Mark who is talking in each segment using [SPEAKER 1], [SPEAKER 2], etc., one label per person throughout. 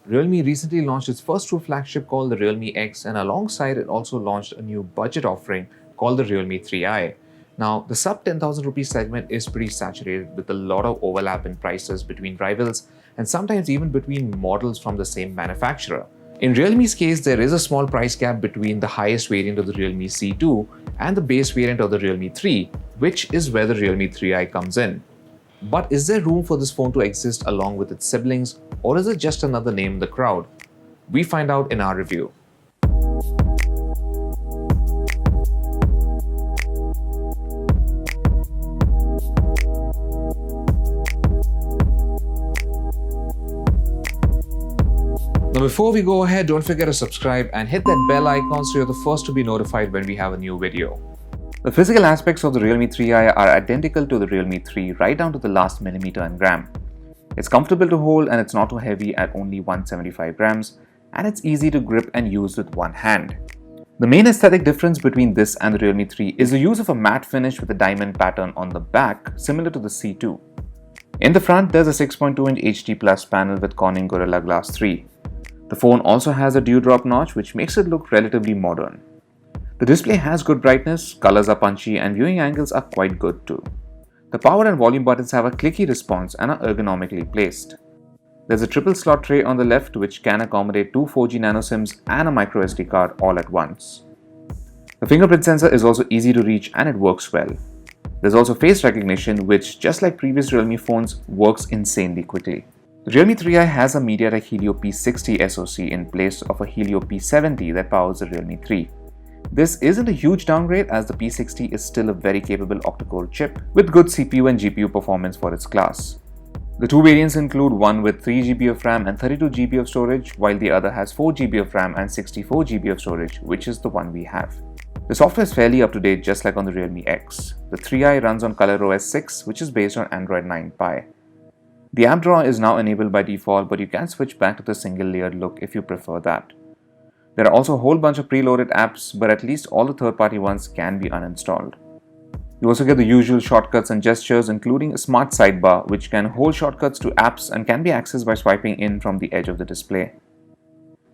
[SPEAKER 1] Realme recently launched its first true flagship called the Realme X, and alongside it also launched a new budget offering called the Realme 3i. Now, the sub 10,000 rupee segment is pretty saturated with a lot of overlap in prices between rivals and sometimes even between models from the same manufacturer. In Realme's case, there is a small price gap between the highest variant of the Realme C2 and the base variant of the Realme 3, which is where the Realme 3i comes in. But is there room for this phone to exist along with its siblings, or is it just another name in the crowd? We find out in our review. Now before we go ahead, don't forget to subscribe and hit that bell icon so you're the first to be notified when we have a new video. The physical aspects of the Realme 3i are identical to the Realme 3 right down to the last millimeter and gram. It's comfortable to hold and it's not too heavy at only 175 grams, and it's easy to grip and use with one hand. The main aesthetic difference between this and the Realme 3 is the use of a matte finish with a diamond pattern on the back, similar to the C2. In the front, there's a 6.2-inch HD Plus panel with Corning Gorilla Glass 3. The phone also has a dewdrop notch, which makes it look relatively modern. The display has good brightness, colors are punchy, and viewing angles are quite good too. The power and volume buttons have a clicky response and are ergonomically placed. There's a triple slot tray on the left which can accommodate two 4G nano SIMs and a micro SD card all at once. The fingerprint sensor is also easy to reach and it works well. There's also face recognition, which, just like previous Realme phones, works insanely quickly. The Realme 3i has a MediaTek Helio P60 SoC in place of a Helio P70 that powers the Realme 3. This isn't a huge downgrade, as the P60 is still a very capable octa-core chip with good CPU and GPU performance for its class. The two variants include one with 3GB of RAM and 32GB of storage, while the other has 4GB of RAM and 64GB of storage, which is the one we have. The software is fairly up to date, just like on the Realme X. The 3i runs on ColorOS 6, which is based on Android 9 Pie. The app drawer is now enabled by default, but you can switch back to the single layered look if you prefer that. There are also a whole bunch of preloaded apps, but at least all the third-party ones can be uninstalled. You also get the usual shortcuts and gestures, including a smart sidebar which can hold shortcuts to apps and can be accessed by swiping in from the edge of the display.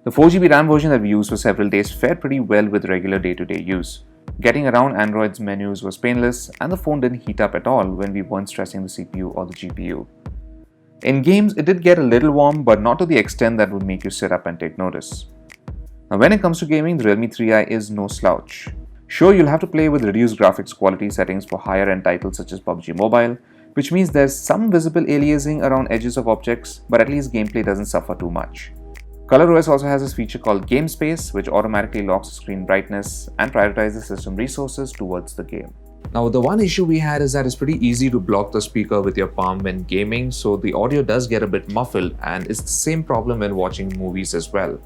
[SPEAKER 1] The 4GB RAM version that we used for several days fared pretty well with regular day-to-day use. Getting around Android's menus was painless, and the phone didn't heat up at all when we weren't stressing the CPU or the GPU. In games, it did get a little warm, but not to the extent that would make you sit up and take notice. Now, when it comes to gaming, the Realme 3i is no slouch. Sure, you'll have to play with reduced graphics quality settings for higher-end titles such as PUBG Mobile, which means there's some visible aliasing around edges of objects, but at least gameplay doesn't suffer too much. ColorOS also has this feature called Game Space, which automatically locks the screen brightness and prioritizes system resources towards the game. Now, the one issue we had is that it's pretty easy to block the speaker with your palm when gaming, so the audio does get a bit muffled, and it's the same problem when watching movies as well.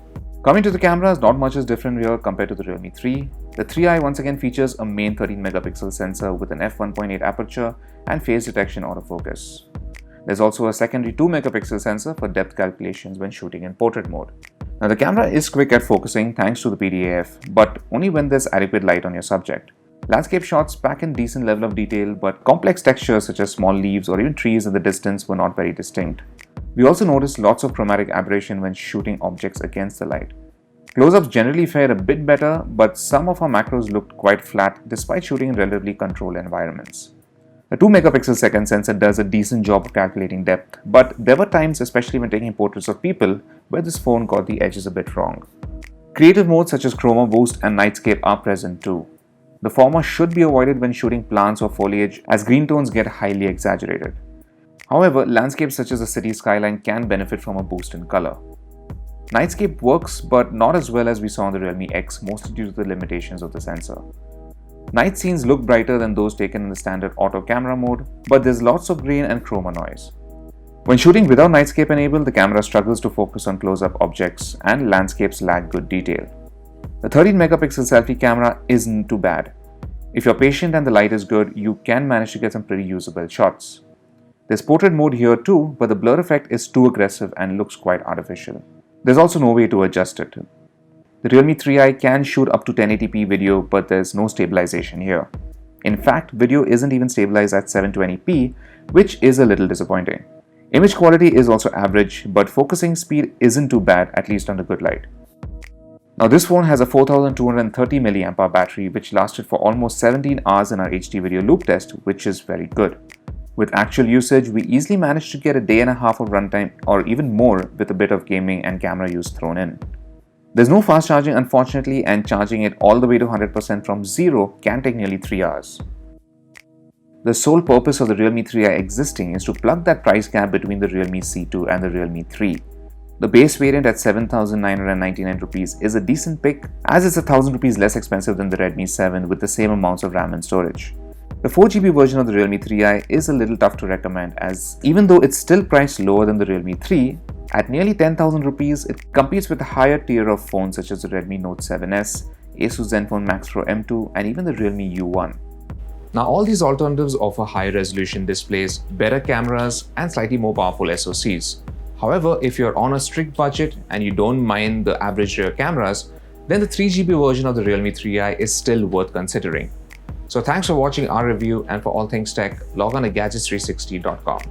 [SPEAKER 1] Coming to the cameras, not much is different here compared to the Realme 3. The 3i once again features a main 13-megapixel sensor with an f1.8 aperture and phase detection autofocus. There's also a secondary 2-megapixel sensor for depth calculations when shooting in portrait mode. Now, the camera is quick at focusing thanks to the PDAF, but only when there's adequate light on your subject. Landscape shots pack in decent level of detail, but complex textures such as small leaves or even trees in the distance were not very distinct. We also noticed lots of chromatic aberration when shooting objects against the light. Close-ups generally fared a bit better, but some of our macros looked quite flat despite shooting in relatively controlled environments. The 2-megapixel second sensor does a decent job of calculating depth, but there were times, especially when taking portraits of people, where this phone got the edges a bit wrong. Creative modes such as Chroma Boost and Nightscape are present too. The former should be avoided when shooting plants or foliage, as green tones get highly exaggerated. However, landscapes such as the city skyline can benefit from a boost in color. Nightscape works, but not as well as we saw on the Realme X, mostly due to the limitations of the sensor. Night scenes look brighter than those taken in the standard auto camera mode, but there's lots of grain and chroma noise. When shooting without Nightscape enabled, the camera struggles to focus on close-up objects and landscapes lack good detail. The 13-megapixel selfie camera isn't too bad. If you're patient and the light is good, you can manage to get some pretty usable shots. There's portrait mode here too, but the blur effect is too aggressive and looks quite artificial. There's also no way to adjust it. The Realme 3i can shoot up to 1080p video, but there's no stabilization here. In fact, video isn't even stabilized at 720p, which is a little disappointing. Image quality is also average, but focusing speed isn't too bad, at least under good light. Now this phone has a 4230 mAh battery which lasted for almost 17 hours in our HD video loop test, which is very good. With actual usage, we easily managed to get a day and a half of runtime or even more with a bit of gaming and camera use thrown in. There's no fast charging unfortunately, and charging it all the way to 100% from zero can take nearly 3 hours. The sole purpose of the Realme 3i existing is to plug that price gap between the Realme C2 and the Realme 3. The base variant at 7,999 rupees is a decent pick, as it's 1,000 rupees less expensive than the Redmi 7 with the same amounts of RAM and storage. The 4GB version of the Realme 3i is a little tough to recommend, as even though it's still priced lower than the Realme 3, at nearly 10,000 rupees, it competes with a higher tier of phones such as the Redmi Note 7s, Asus ZenFone Max Pro M2 and even the Realme U1. Now all these alternatives offer high resolution displays, better cameras and slightly more powerful SoCs. However, if you're on a strict budget and you don't mind the average rear cameras, then the 3GB version of the Realme 3i is still worth considering. So thanks for watching our review, and for all things tech, log on to gadgets360.com.